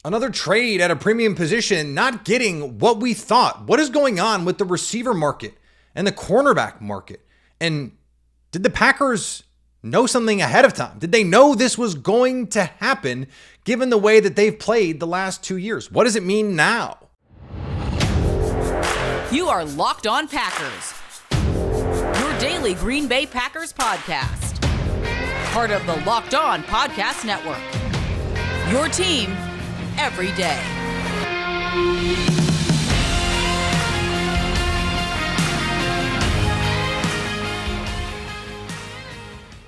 Another trade at a premium position, not getting what we thought. What is going on with the receiver market and the cornerback market? And did the Packers know something ahead of time? Did they know this was going to happen given the way that they've played the last 2 years? What does it mean now? You are Locked On Packers, your daily Green Bay Packers podcast. Part of the Locked On Podcast Network, your team every day.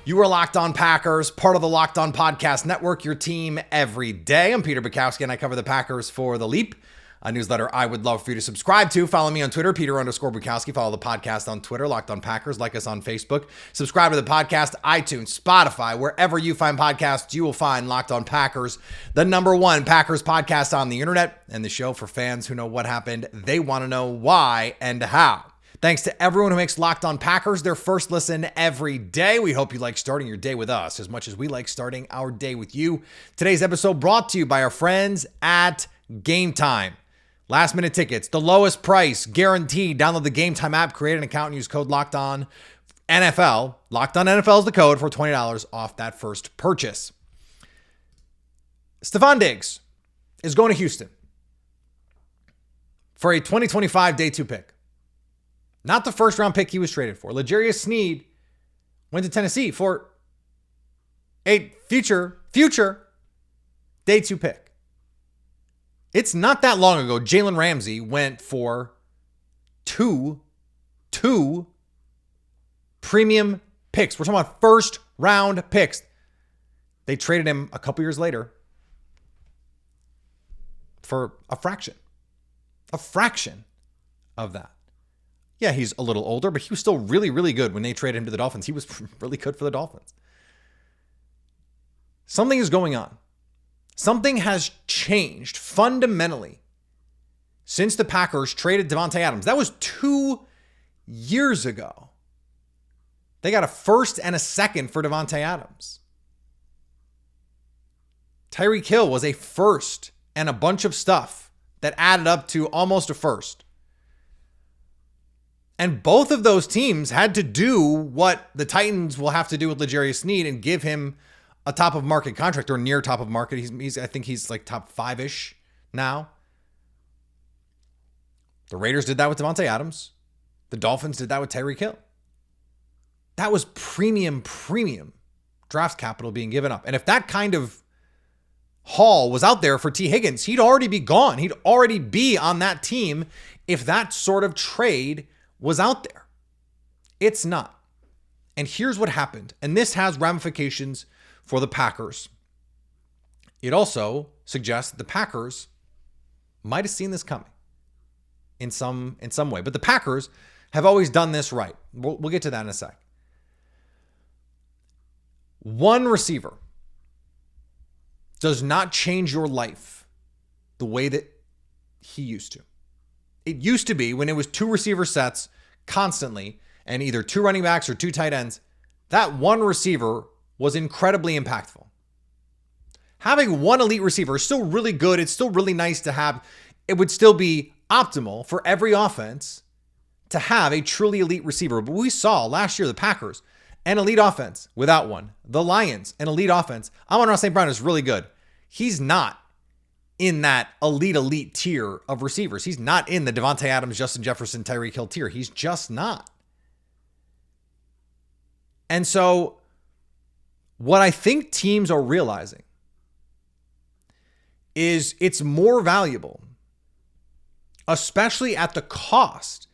You are Locked On Packers, part of the Locked On Podcast Network, your team every day. I'm Peter Bukowski, and I cover the Packers for The Leap, a newsletter I would love for you to subscribe to. Follow me on Twitter, Peter_Bukowski. Follow the podcast on Twitter, Locked On Packers. Like us on Facebook. Subscribe to the podcast, iTunes, Spotify. Wherever you find podcasts, you will find Locked On Packers, the #1 Packers podcast on the internet, and the show for fans who know what happened. They want to know why and how. Thanks to everyone who makes Locked On Packers their first listen every day. We hope you like starting your day with us as much as we like starting our day with you. Today's episode brought to you by our friends at Game Time. Last minute tickets, the lowest price, guaranteed. Download the Game Time app, create an account, and use code Locked On NFL. Locked On NFL is the code for $20 off that first purchase. Stefon Diggs is going to Houston for a 2025 day 2 pick. Not the first round pick he was traded for. L'Jarius Sneed went to Tennessee for a future day 2 pick. It's not that long ago, Jalen Ramsey went for two premium picks. We're talking about first round picks. They traded him a couple years later for a fraction of that. Yeah, he's a little older, but he was still really, really good when they traded him to the Dolphins. He was really good for the Dolphins. Something is going on. Something has changed fundamentally since the Packers traded Davante Adams. That was 2 years ago. They got a first and a second for Davante Adams. Tyreek Hill was a first and a bunch of stuff that added up to almost a first. And both of those teams had to do what the Titans will have to do with L'Jarius Sneed and give him a top of market contract or near top of market. I think he's like top 5-ish now. The Raiders did that with Davante Adams. The Dolphins did that with Tyreek Hill. That was premium draft capital being given up. And if that kind of haul was out there for T. Higgins, he'd already be gone. He'd already be on that team if that sort of trade was out there. It's not. And here's what happened. And this has ramifications for the Packers. It also suggests that the Packers might have seen this coming in some way. But the Packers have always done this right. We'll get to that in a sec. One receiver does not change your life the way that he used to. It used to be when it was 2 receiver sets constantly and either 2 running backs or 2 tight ends, that one receiver was incredibly impactful. Having one elite receiver is still really good. It's still really nice to have. It would still be optimal for every offense to have a truly elite receiver. But we saw last year the Packers, an elite offense without one. The Lions, an elite offense. Amon-Ra St. Brown is really good. He's not in that elite tier of receivers. He's not in the Davante Adams, Justin Jefferson, Tyreek Hill tier. He's just not. And so what I think teams are realizing is it's more valuable, especially at the cost.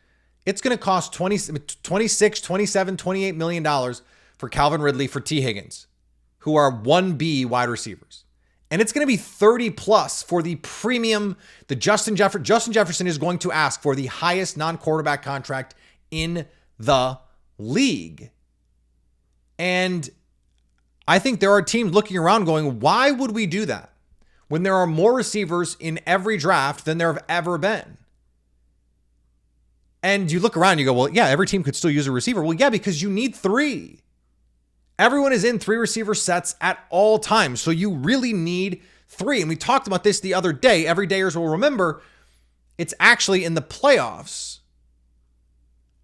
It's going to cost $26, $27, $28 million for Calvin Ridley, for T. Higgins, who are 1B wide receivers. And it's going to be 30 plus for the premium. Justin Jefferson is going to ask for the highest non-quarterback contract in the league. And I think there are teams looking around going, why would we do that when there are more receivers in every draft than there have ever been? And you look around, you go, well, yeah, every team could still use a receiver. Well, yeah, because you need 3. Everyone is in 3 receiver sets at all times. So you really need 3. And we talked about this the other day. Everydayers will remember it's actually in the playoffs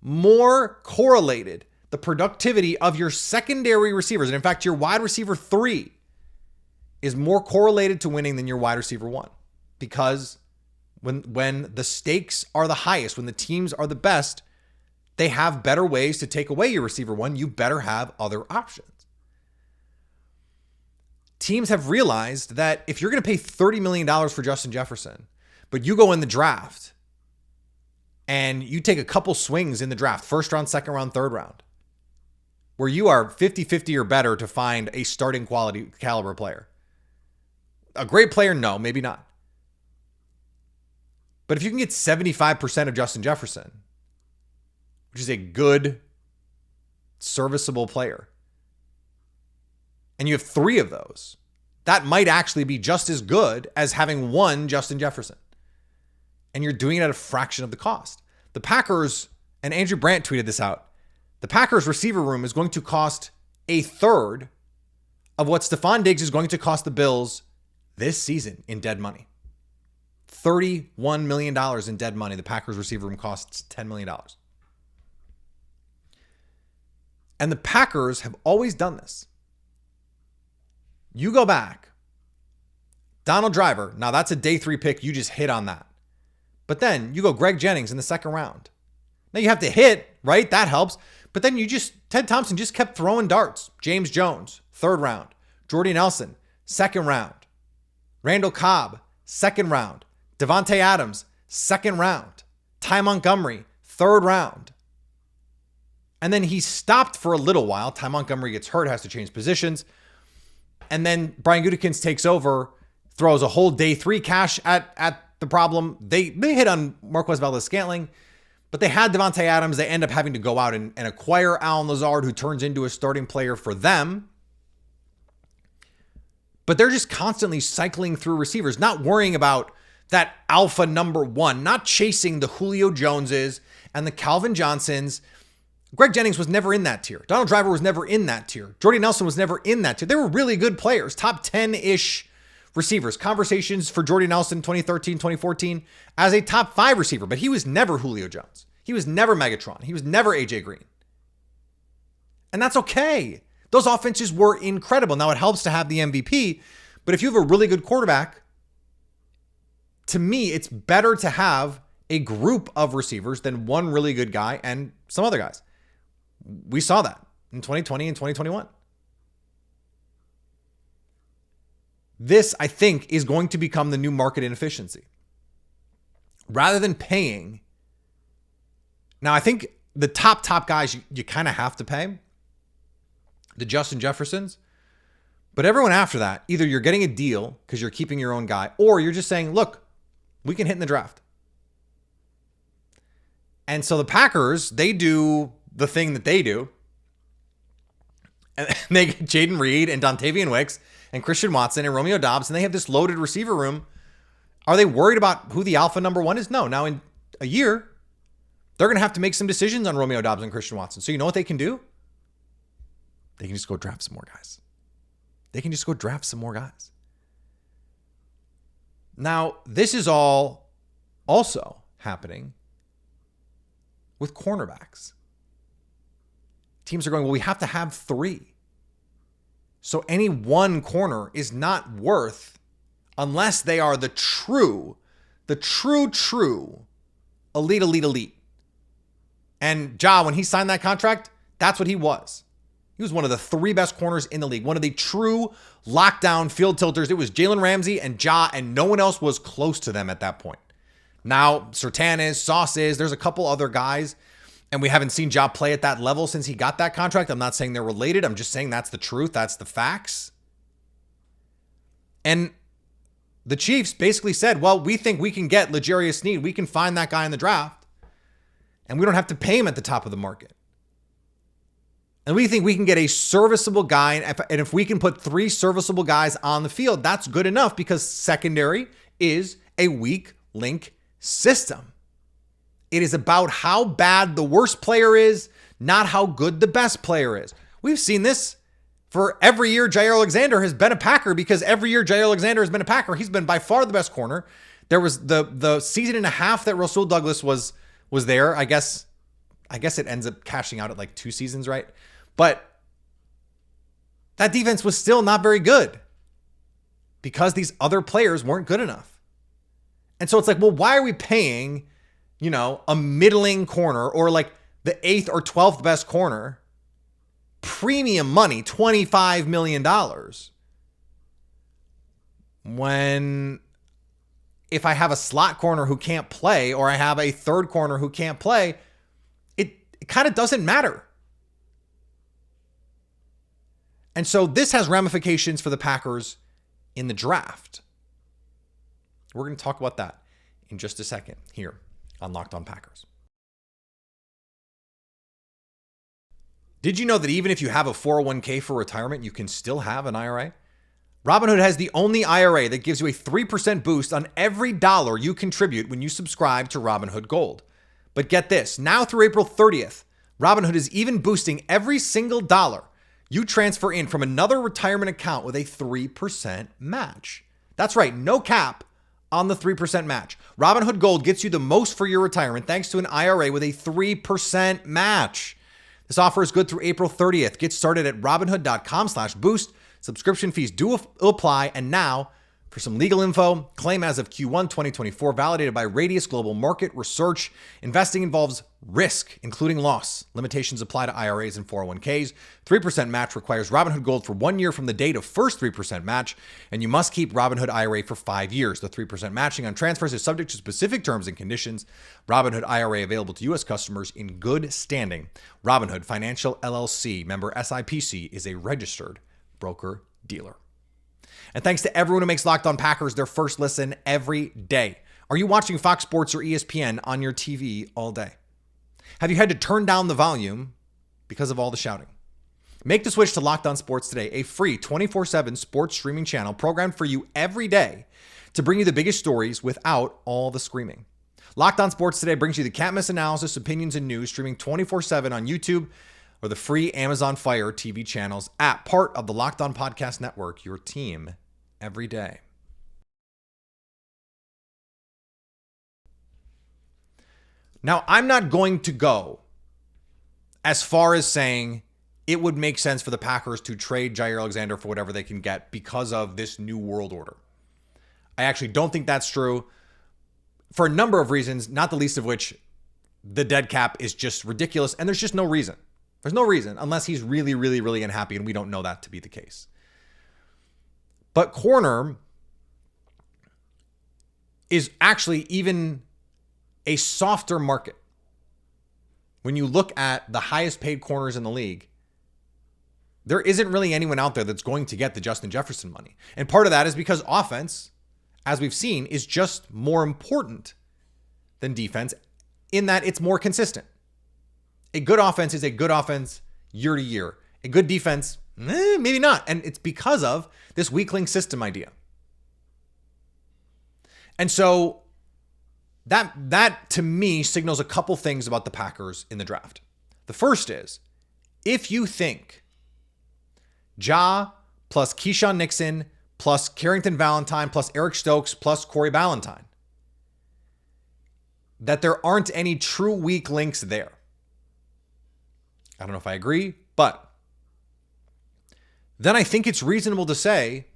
more correlated, the productivity of your secondary receivers. And in fact, your wide receiver 3 is more correlated to winning than your wide receiver 1. Because when the stakes are the highest, when the teams are the best, they have better ways to take away your receiver 1. You better have other options. Teams have realized that if you're going to pay $30 million for Justin Jefferson, but you go in the draft and you take a couple swings in the draft, first round, second round, third round, where you are 50-50 or better to find a starting quality caliber player. A great player? No, maybe not. But if you can get 75% of Justin Jefferson, which is a good, serviceable player, and you have 3 of those, that might actually be just as good as having 1 Justin Jefferson. And you're doing it at a fraction of the cost. The Packers, and Andrew Brandt tweeted this out, the Packers receiver room is going to cost a third of what Stephon Diggs is going to cost the Bills this season in dead money. $31 million in dead money. The Packers receiver room costs $10 million. And the Packers have always done this. You go back, Donald Driver, now that's a day 3 pick. You just hit on that. But then you go Greg Jennings in the second round. Now you have to hit, right? That helps. But then Ted Thompson just kept throwing darts. James Jones, third round. Jordy Nelson, second round. Randall Cobb, second round. Devontae Adams, second round. Ty Montgomery, third round. And then he stopped for a little while. Ty Montgomery gets hurt, has to change positions. And then Brian Gutekunst takes over, throws a whole day 3 cash at the problem. They hit on Marquez Valdes-Scantling, but they had Devontae Adams. They end up having to go out and acquire Allen Lazard, who turns into a starting player for them. But they're just constantly cycling through receivers, not worrying about that alpha number 1, not chasing the Julio Joneses and the Calvin Johnsons. Greg Jennings was never in that tier. Donald Driver was never in that tier. Jordy Nelson was never in that tier. They were really good players, top 10-ish receivers. Conversations for Jordy Nelson 2013, 2014 as a top 5 receiver, but he was never Julio Jones. He was never Megatron. He was never AJ Green. And that's okay. Those offenses were incredible. Now it helps to have the MVP, but if you have a really good quarterback, to me, it's better to have a group of receivers than one really good guy and some other guys. We saw that in 2020 and 2021. This, I think, is going to become the new market inefficiency. Rather than paying, now I think the top guys you kind of have to pay, the Justin Jeffersons, but everyone after that, either you're getting a deal because you're keeping your own guy, or you're just saying, look, we can hit in the draft. And so the Packers, they do the thing that they do. And they get Jaden Reed and Dontavian Wicks and Christian Watson and Romeo Doubs, and they have this loaded receiver room. Are they worried about who the alpha number 1 is? No. Now in a year, they're going to have to make some decisions on Romeo Doubs and Christian Watson. So you know what they can do? They can just go draft some more guys. Now, this is all also happening with cornerbacks. Teams are going, well, we have to have 3. So any one corner is not worth, unless they are the true elite. And Ja, when he signed that contract, that's what he was. He was one of the 3 best corners in the league. One of the true lockdown field tilters. It was Jalen Ramsey and Ja, and no one else was close to them at that point. Now, Surtain is, Sauce is, there's a couple other guys, and we haven't seen Ja play at that level since he got that contract. I'm not saying they're related. I'm just saying that's the truth. That's the facts. And the Chiefs basically said, well, we think we can get L'Jarius Sneed. We can find that guy in the draft, and we don't have to pay him at the top of the market. And we think we can get a serviceable guy, and if we can put 3 serviceable guys on the field, that's good enough, because secondary is a weak link system. It is about how bad the worst player is, not how good the best player is. We've seen this for every year Jair Alexander has been a Packer, because every year Jair Alexander has been a Packer, he's been by far the best corner. There was the season and a half that Rasul Douglas was there. I guess it ends up cashing out at like 2 seasons, right? But that defense was still not very good because these other players weren't good enough. And so it's like, well, why are we paying, a middling corner or like the 8th or 12th best corner premium money, $25 million, when if I have a slot corner who can't play, or I have a third corner who can't play, it kind of doesn't matter. And so this has ramifications for the Packers in the draft. We're going to talk about that in just a second here on Locked On Packers. Did you know that even if you have a 401k for retirement, you can still have an IRA? Robinhood has the only IRA that gives you a 3% boost on every dollar you contribute when you subscribe to Robinhood Gold. But get this, now through April 30th, Robinhood is even boosting every single dollar you transfer in from another retirement account with a 3% match. That's right, no cap on the 3% match. Robinhood Gold gets you the most for your retirement thanks to an IRA with a 3% match. This offer is good through April 30th. Get started at Robinhood.com/boost. Subscription fees do apply. And now, for some legal info, claim as of Q1 2024, validated by Radius Global Market Research. Investing involves risk, including loss. Limitations apply to IRAs and 401ks. 3% match requires Robinhood Gold for 1 year from the date of first 3% match, and you must keep Robinhood IRA for 5 years. The 3% matching on transfers is subject to specific terms and conditions. Robinhood IRA available to U.S. customers in good standing. Robinhood Financial LLC, member SIPC, is a registered broker-dealer. And thanks to everyone who makes Locked On Packers their first listen every day. Are you watching Fox Sports or ESPN on your TV all day? Have you had to turn down the volume because of all the shouting? Make the switch to Locked On Sports today, a free 24/7 sports streaming channel programmed for you every day to bring you the biggest stories without all the screaming. Locked On Sports today brings you the can't miss analysis, opinions, and news streaming 24/7 on YouTube or the free Amazon Fire TV channels app, part of the Locked On Podcast Network, your team every day. Now, I'm not going to go as far as saying it would make sense for the Packers to trade Jair Alexander for whatever they can get because of this new world order. I actually don't think that's true for a number of reasons, not the least of which the dead cap is just ridiculous, and there's just no reason. There's no reason unless he's really, really, really unhappy, and we don't know that to be the case. But corner is actually even a softer market. When you look at the highest paid corners in the league, there isn't really anyone out there that's going to get the Justin Jefferson money. And part of that is because offense, as we've seen, is just more important than defense in that it's more consistent. A good offense is a good offense year to year. A good defense, maybe not. And it's because of this weak link system idea. And so that to me signals a couple things about the Packers in the draft. The first is, if you think Ja plus Keyshawn Nixon plus Carrington Valentine plus Eric Stokes plus Corey Ballantyne, that there aren't any true weak links there. I don't know if I agree, but then I think it's reasonable to say,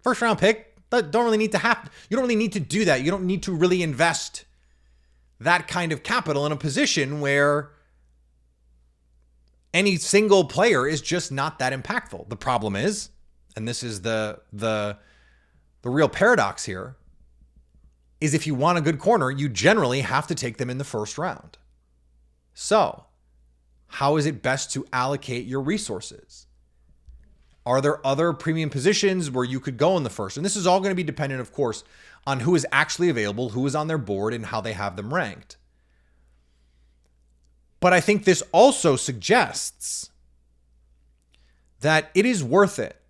first round pick, but don't really need to have, you don't really need to do that. You don't need to really invest that kind of capital in a position where any single player is just not that impactful. The problem is, and this is the real paradox here, is if you want a good corner, you generally have to take them in the first round. So, how is it best to allocate your resources? Are there other premium positions where you could go in the first? And this is all going to be dependent, of course, on who is actually available, who is on their board, and how they have them ranked. But I think this also suggests that it is worth it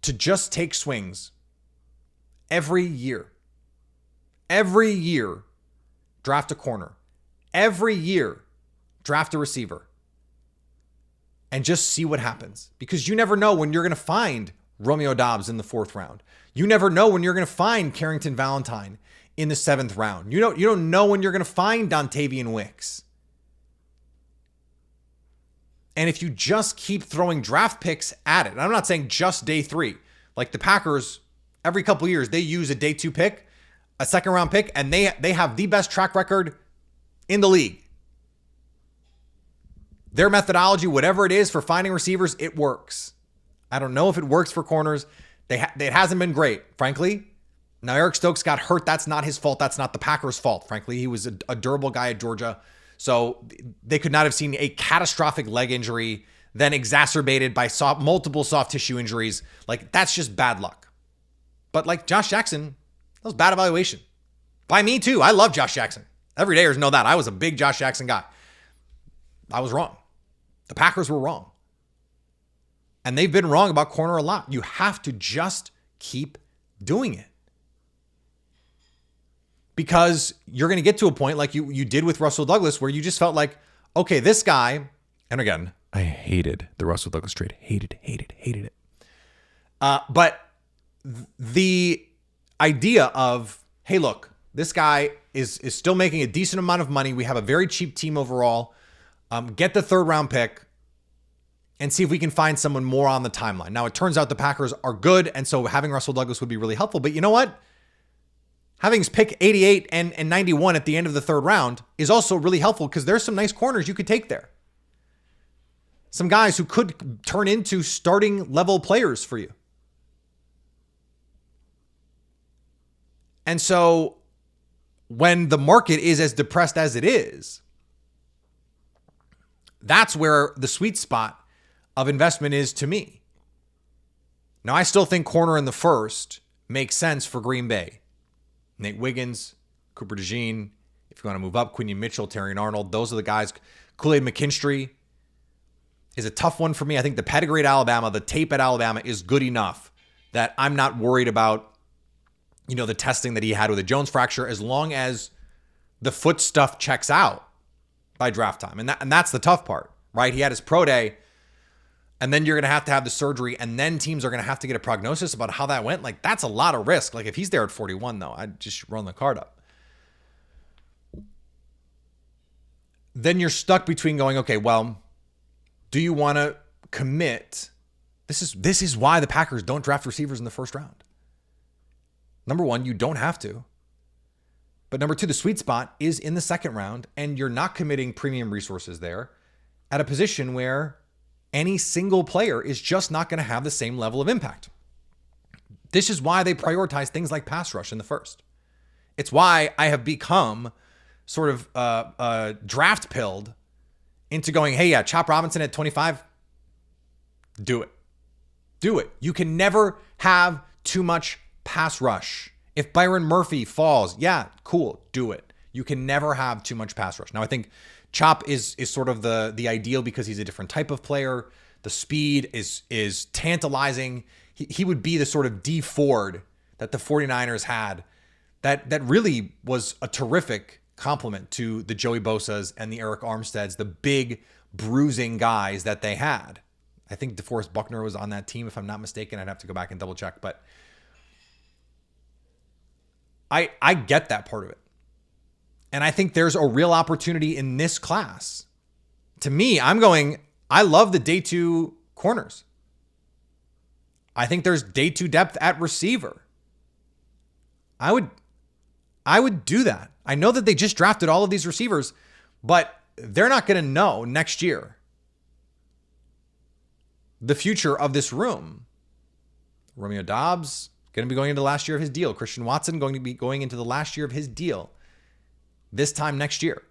to just take swings every year. Every year, draft a corner. Every year, draft a receiver and just see what happens, because you never know when you're going to find Romeo Doubs in the 4th round. You never know when you're going to find Carrington Valentine in the 7th round. You don't know when you're going to find Dontavian Wicks. And if you just keep throwing draft picks at it, and I'm not saying just day 3, like the Packers, every couple of years, they use a day 2 pick, a 2nd round pick, and they have the best track record in the league. Their methodology, whatever it is for finding receivers, it works. I don't know if it works for corners. It hasn't been great, frankly. Now, Eric Stokes got hurt. That's not his fault. That's not the Packers' fault, frankly. He was a durable guy at Georgia. So they could not have seen a catastrophic leg injury, then exacerbated by multiple soft tissue injuries. Like, that's just bad luck. But like Josh Jackson, that was bad evaluation. By me, too. I love Josh Jackson. Everydayers know that. I was a big Josh Jackson guy. I was wrong. The Packers were wrong. And they've been wrong about corner a lot. You have to just keep doing it. Because you're going to get to a point like you did with Russell Douglas where you just felt like, okay, this guy, and again, I hated the Russell Douglas trade. Hated it. But the idea of, hey, look, this guy is still making a decent amount of money. We have a very cheap team overall. Get the 3rd round pick and see if we can find someone more on the timeline. Now, it turns out the Packers are good, and so having Russell Douglas would be really helpful. But you know what? Having his pick 88 and 91 at the end of the 3rd round is also really helpful because there's some nice corners you could take there. Some guys who could turn into starting level players for you. And so when the market is as depressed as it is, that's where the sweet spot of investment is to me. Now, I still think corner in the 1st makes sense for Green Bay. Nate Wiggins, Cooper DeJean, if you want to move up, Quinion Mitchell, Terrion Arnold, those are the guys. Kool-Aid McKinstry is a tough one for me. I think the pedigree at Alabama, the tape at Alabama is good enough that I'm not worried about, the testing that he had with a Jones fracture, as long as the foot stuff checks out by draft time. And that's the tough part, right? He had his pro day, and then you're going to have the surgery, and then teams are going to have to get a prognosis about how that went. Like, that's a lot of risk. Like, if he's there at 41, though, I'd just run the card up. Then you're stuck between going, okay, well, do you want to commit? This is why the Packers don't draft receivers in the 1st round. Number 1, you don't have to. But number 2, the sweet spot is in the 2nd round, and you're not committing premium resources there at a position where any single player is just not going to have the same level of impact. This is why they prioritize things like pass rush in the 1st. It's why I have become sort of draft pilled into going, hey, yeah, Chop Robinson at 25, do it. Do it. You can never have too much pass rush. If Byron Murphy falls, yeah, cool, do it. You can never have too much pass rush. Now, I think Chop is sort of the ideal because he's a different type of player. The speed is tantalizing. He would be the sort of D Ford that the 49ers had that really was a terrific complement to the Joey Bosa's and the Eric Armsteads, the big bruising guys that they had. I think DeForest Buckner was on that team, if I'm not mistaken. I'd have to go back and double check, but I get that part of it. And I think there's a real opportunity in this class. To me, I love the day 2 corners. I think there's day 2 depth at receiver. I would do that. I know that they just drafted all of these receivers, but they're not going to know next year the future of this room. Romeo Doubs going to be going into the last year of his deal. Christian Watson going to be going into the last year of his deal this time next year.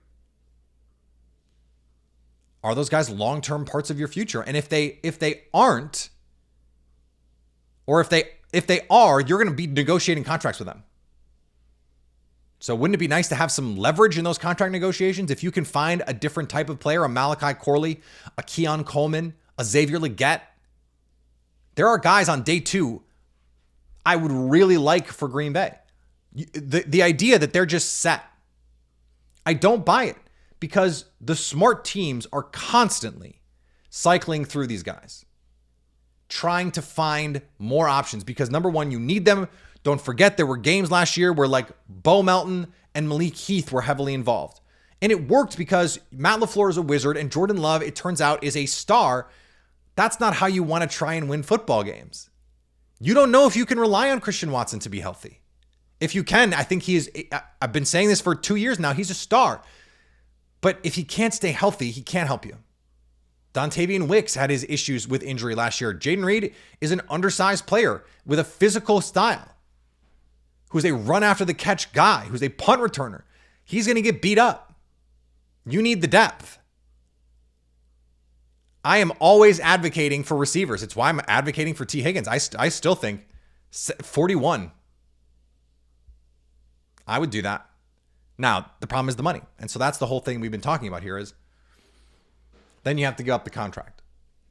Are those guys long-term parts of your future? And if they aren't, or if they are, you're going to be negotiating contracts with them. So wouldn't it be nice to have some leverage in those contract negotiations? If you can find a different type of player, a Malachi Corley, a Keon Coleman, a Xavier Legette. There are guys on day 2 I would really like for Green Bay. The idea that they're just set, I don't buy it, Because the smart teams are constantly cycling through these guys, trying to find more options because number one, you need them. Don't forget there were games last year where like Bo Melton and Malik Heath were heavily involved. And it worked because Matt LaFleur is a wizard and Jordan Love, it turns out, is a star. That's not how you want to try and win football games. You don't know if you can rely on Christian Watson to be healthy. If you can, I think I've been saying this for 2 years now, he's a star. But if he can't stay healthy, he can't help you. Dontavian Wicks had his issues with injury last year. Jaden Reed is an undersized player with a physical style, who's a run after the catch guy, who's a punt returner. He's going to get beat up. You need the depth. I am always advocating for receivers. It's why I'm advocating for T. Higgins. I still think 41. I would do that. Now, the problem is the money. And so that's the whole thing we've been talking about here is then you have to give up the contract.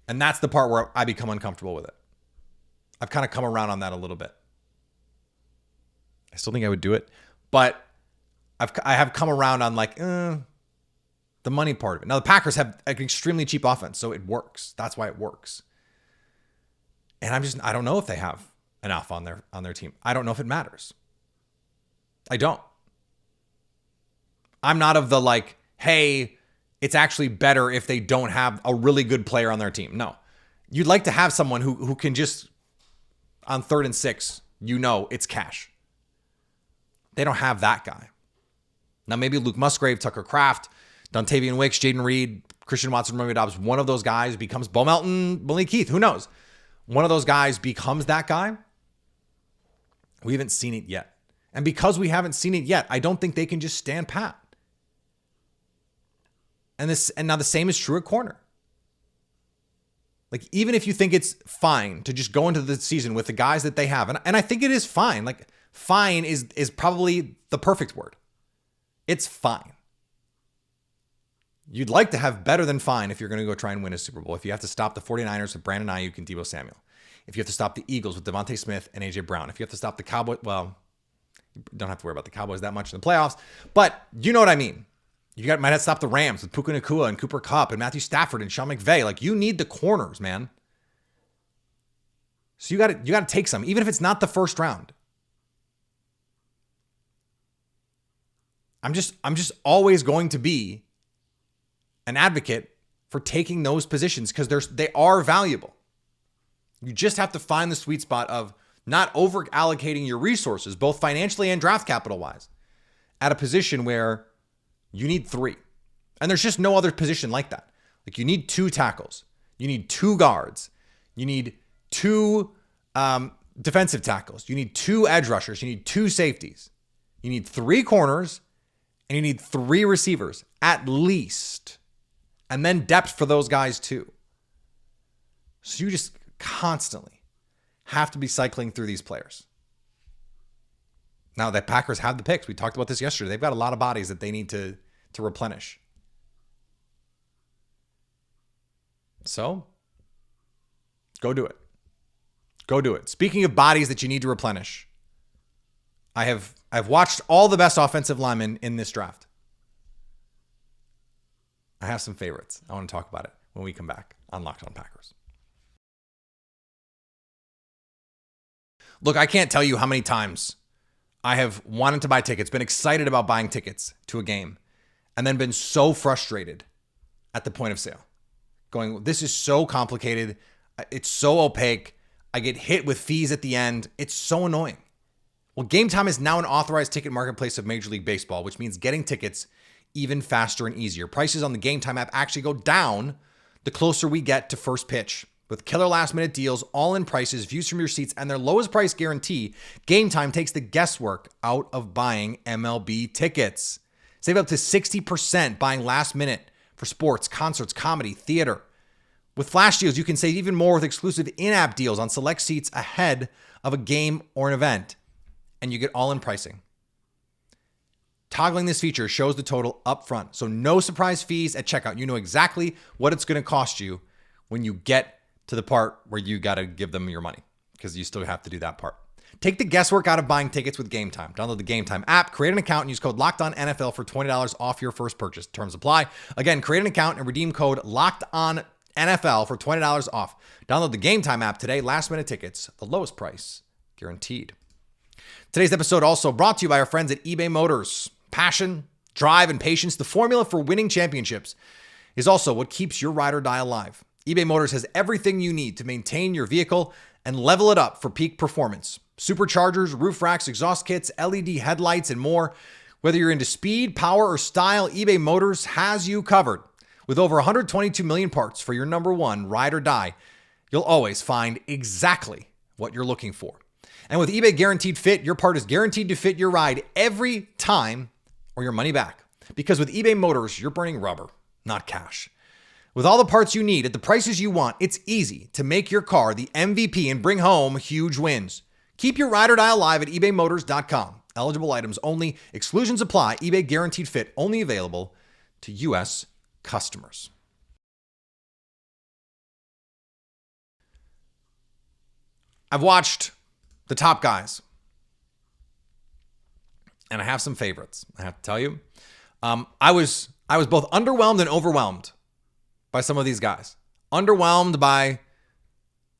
And that's the part where I become uncomfortable with it. I've kind of come around on that a little bit. I still think I would do it, but I have come around on like, the money part of it. Now, the Packers have an extremely cheap offense, so it works. That's why it works. And I don't know if they have enough on their team. I don't know if it matters. I don't. I'm not of the like, hey, it's actually better if they don't have a really good player on their team. No. You'd like to have someone who can just, on 3rd and 6, it's cash. They don't have that guy. Now, maybe Luke Musgrave, Tucker Kraft, Dontavian Wicks, Jaden Reed, Christian Watson, Romeo Dobbs, one of those guys becomes Bo Melton, Malik Heath. Who knows? One of those guys becomes that guy. We haven't seen it yet. And because we haven't seen it yet, I don't think they can just stand pat. And now the same is true at corner. Like, even if you think it's fine to just go into the season with the guys that they have, and I think it is fine. Like, fine is probably the perfect word. It's fine. You'd like to have better than fine if you're going to go try and win a Super Bowl. If you have to stop the 49ers with Brandon Ayuk and Deebo Samuel. If you have to stop the Eagles with Devontae Smith and A.J. Brown. If you have to stop the Cowboys, well, you don't have to worry about the Cowboys that much in the playoffs. But you know what I mean. You might have to stop the Rams with Puka Nacua and Cooper Kupp and Matthew Stafford and Sean McVay. Like, you need the corners, man. So you got to take some, even if it's not the first round. I'm just always going to be an advocate for taking those positions because they are valuable. You just have to find the sweet spot of not over allocating your resources, both financially and draft capital wise, at a position where you need 3. And there's just no other position like that. Like, you need 2 tackles. You need 2 guards. You need 2 defensive tackles. You need 2 edge rushers. You need 2 safeties. You need 3 corners. And you need 3 receivers at least. And then depth for those guys too. So you just constantly have to be cycling through these players. Now, the Packers have the picks. We talked about this yesterday. They've got a lot of bodies that they need to replenish. So, go do it. Go do it. Speaking of bodies that you need to replenish, I've watched all the best offensive linemen in this draft. I have some favorites. I want to talk about it when we come back on Locked On Packers. Look, I can't tell you how many times I have wanted to buy tickets, been excited about buying tickets to a game, and then been so frustrated at the point of sale. Going, this is so complicated. It's so opaque. I get hit with fees at the end. It's so annoying. Well, Game Time is now an authorized ticket marketplace of Major League Baseball, which means getting tickets even faster and easier. Prices on the Game Time app actually go down the closer we get to first pitch. With killer last-minute deals, all-in prices, views from your seats, and their lowest price guarantee, Game Time takes the guesswork out of buying MLB tickets. Save up to 60% buying last minute for sports, concerts, comedy, theater. With flash deals, you can save even more with exclusive in-app deals on select seats ahead of a game or an event. And you get all-in pricing. Toggling this feature shows the total up front, so no surprise fees at checkout. You know exactly what it's going to cost you when you get to the part where you got to give them your money, because you still have to do that part. Take the guesswork out of buying tickets with Game Time. Download the Game Time app, create an account, and use code LOCKEDONNFL for $20 off your first purchase. Terms apply. Again, create an account and redeem code LOCKEDONNFL for $20 off. Download the Game Time app today. Last-minute tickets, the lowest price guaranteed. Today's episode also brought to you by our friends at eBay Motors. Passion, drive, and patience, the formula for winning championships, is also what keeps your ride or die alive. eBay Motors has everything you need to maintain your vehicle and level it up for peak performance. Superchargers, roof racks, exhaust kits, LED headlights, and more. Whether you're into speed, power, or style, eBay Motors has you covered. With over 122 million parts for your number one ride or die, you'll always find exactly what you're looking for. And with eBay Guaranteed Fit, your part is guaranteed to fit your ride every time or your money back. Because with eBay Motors, you're burning rubber, not cash. With all the parts you need at the prices you want, it's easy to make your car the MVP and bring home huge wins. Keep your ride or die alive at ebaymotors.com. Eligible items only. Exclusions apply. eBay Guaranteed Fit only available to U.S. customers. I've watched the top guys, and I have some favorites, I have to tell you. I was both underwhelmed and overwhelmed by some of these guys. Underwhelmed by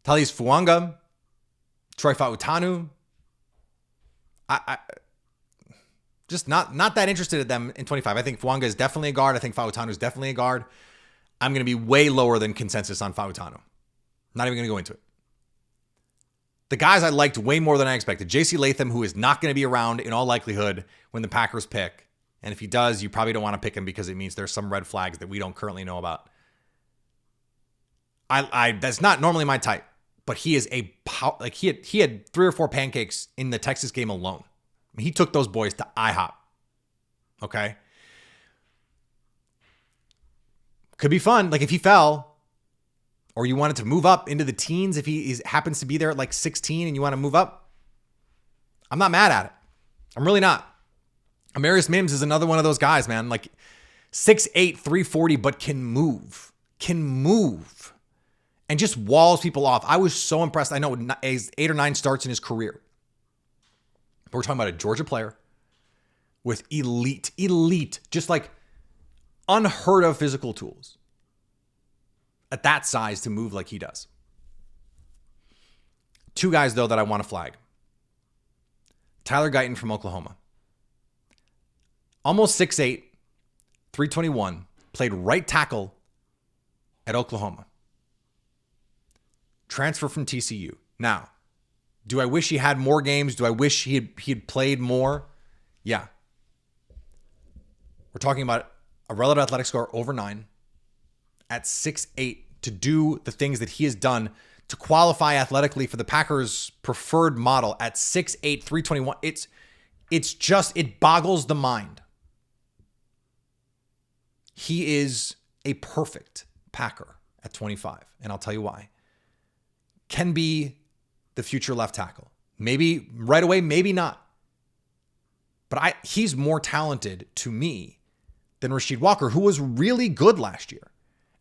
Talius Fuanga, Troy Fautanu. I just not that interested in them in 25. I think Fuanga is definitely a guard. I think Fautanu is definitely a guard. I'm going to be way lower than consensus on Fautanu. Not even going to go into it. The guys I liked way more than I expected. J.C. Latham, who is not going to be around in all likelihood when the Packers pick. And if he does, you probably don't want to pick him because it means there's some red flags that we don't currently know about. That's not normally my type, but he is he had 3 or 4 pancakes in the Texas game alone. I mean, he took those boys to IHOP. Okay. Could be fun. Like if he fell or you wanted to move up into the teens, if he happens to be there at like 16 and you want to move up, I'm not mad at it. I'm really not. Amarius Mims is another one of those guys, man. Like 6'8", 340, but can move. And just walls people off. I was so impressed. I know 8 or 9 starts in his career. But we're talking about a Georgia player with elite, just like unheard of physical tools at that size to move like he does. 2 guys, though, that I want to flag. Tyler Guyton from Oklahoma. Almost 6'8", 321, played right tackle at Oklahoma. Transfer from TCU. Now, do I wish he had more games? Do I wish he had played more? Yeah. We're talking about a relative athletic score over 9 at 6'8" to do the things that he has done to qualify athletically for the Packers' preferred model at 6'8", 321. It boggles the mind. He is a perfect Packer at 25, and I'll tell you why. Can be the future left tackle. Maybe right away, maybe not. But he's more talented to me than Rasheed Walker, who was really good last year.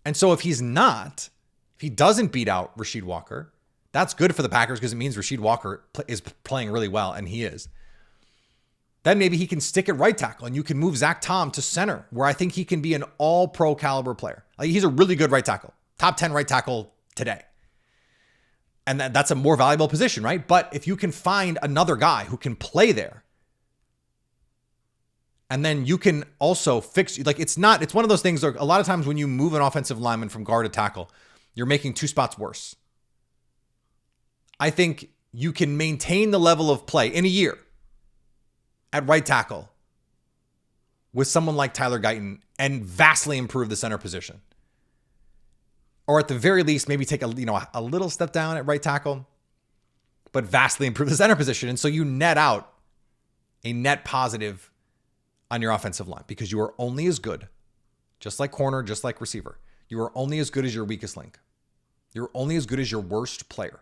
And so if he doesn't beat out Rasheed Walker, that's good for the Packers because it means Rasheed Walker is playing really well, and he is. Then maybe he can stick at right tackle and you can move Zach Tom to center, where I think he can be an all-pro caliber player. Like, he's a really good right tackle. Top 10 right tackle today. And that's a more valuable position, right? But if you can find another guy who can play there, and then you can also fix, like, it's one of those things, a lot of times when you move an offensive lineman from guard to tackle, you're making 2 spots worse. I think you can maintain the level of play in a year at right tackle with someone like Tyler Guyton and vastly improve the center position. Or at the very least, maybe take a little step down at right tackle, but vastly improve the center position. And so you net out a net positive on your offensive line because you are only as good, just like corner, just like receiver. You are only as good as your weakest link. You're only as good as your worst player.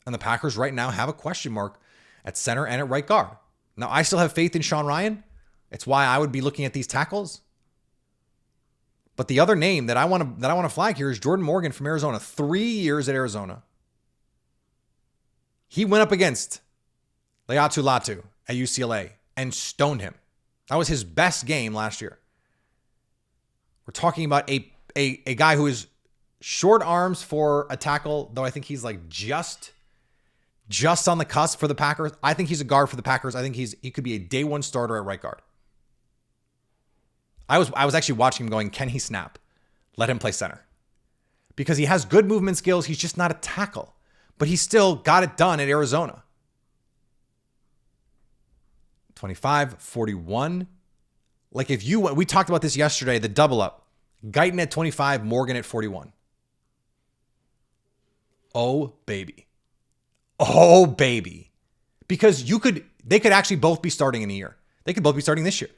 And the Packers right now have a question mark at center and at right guard. Now, I still have faith in Sean Ryan. It's why I would be looking at these tackles. But the other name that I want to flag here is Jordan Morgan from Arizona. 3 years at Arizona. He went up against Laiatu Latu at UCLA and stoned him. That was his best game last year. We're talking about a guy who is short arms for a tackle, though I think he's like just on the cusp for the Packers. I think he's a guard for the Packers. I think he could be a day one starter at right guard. I was actually watching him going, can he snap? Let him play center. Because he has good movement skills. He's just not a tackle. But he still got it done at Arizona. 25, 41. Like we talked about this yesterday, the double up. Guyton at 25, Morgan at 41. Oh, baby. Oh, baby. Because they could actually both be starting in a year. They could both be starting this year.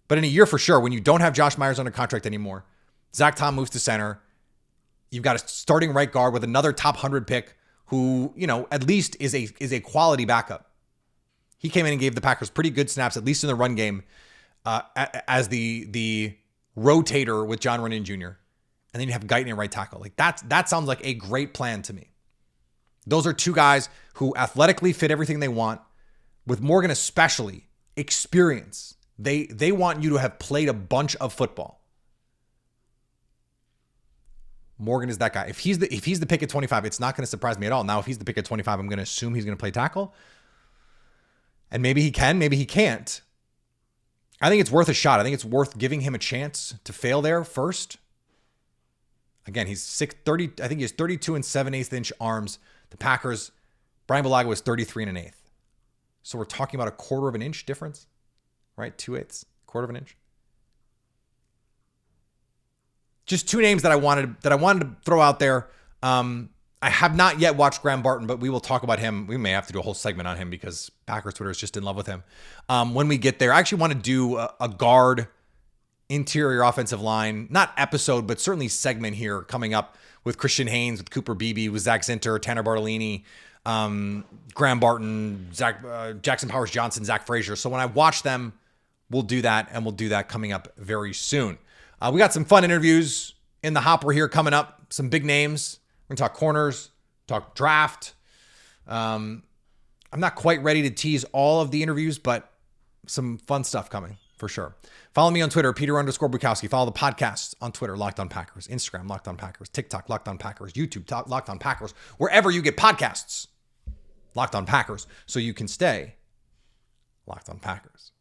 But in a year for sure, when you don't have Josh Myers under contract anymore, Zach Tom moves to center. You've got a starting right guard with another top 100 pick who, at least is a quality backup. He came in and gave the Packers pretty good snaps, at least in the run game, as the rotator with John Runyon Jr. And then you have Guyton at right tackle. Like that sounds like a great plan to me. Those are two guys who athletically fit everything they want. With Morgan especially, experience. They want you to have played a bunch of football. Morgan is that guy. If he's the pick at 25, it's not going to surprise me at all. Now, if he's the pick at 25, I'm going to assume he's going to play tackle. And maybe he can, maybe he can't. I think it's worth a shot. I think it's worth giving him a chance to fail there first. Again, he's 6'30". I think he has 32 and 7/8 inch arms. The Packers, Brian Bulaga was 33 and 1/8. So we're talking about a quarter of an inch difference, right? 2/8, quarter of an inch. Just two names that I wanted to throw out there. I have not yet watched Graham Barton, but we will talk about him. We may have to do a whole segment on him because Packers Twitter is just in love with him. When we get there, I actually want to do a guard interior offensive line, not episode, but certainly segment here coming up with Christian Haynes, with Cooper Beebe, with Zach Zinter, Tanner Bartolini, Graham Barton, Jackson Powers Johnson, Zach Frazier. So when I watch them, we'll do that, and we'll do that coming up very soon. We got some fun interviews in the hopper here coming up. Some big names. We're going to talk corners, talk draft. I'm not quite ready to tease all of the interviews, but some fun stuff coming for sure. Follow me on Twitter, Peter_Bukowski. Follow the podcast on Twitter, Locked On Packers. Instagram, Locked On Packers. TikTok, Locked On Packers. YouTube, Locked On Packers. Wherever you get podcasts, Locked On Packers, so you can stay Locked On Packers.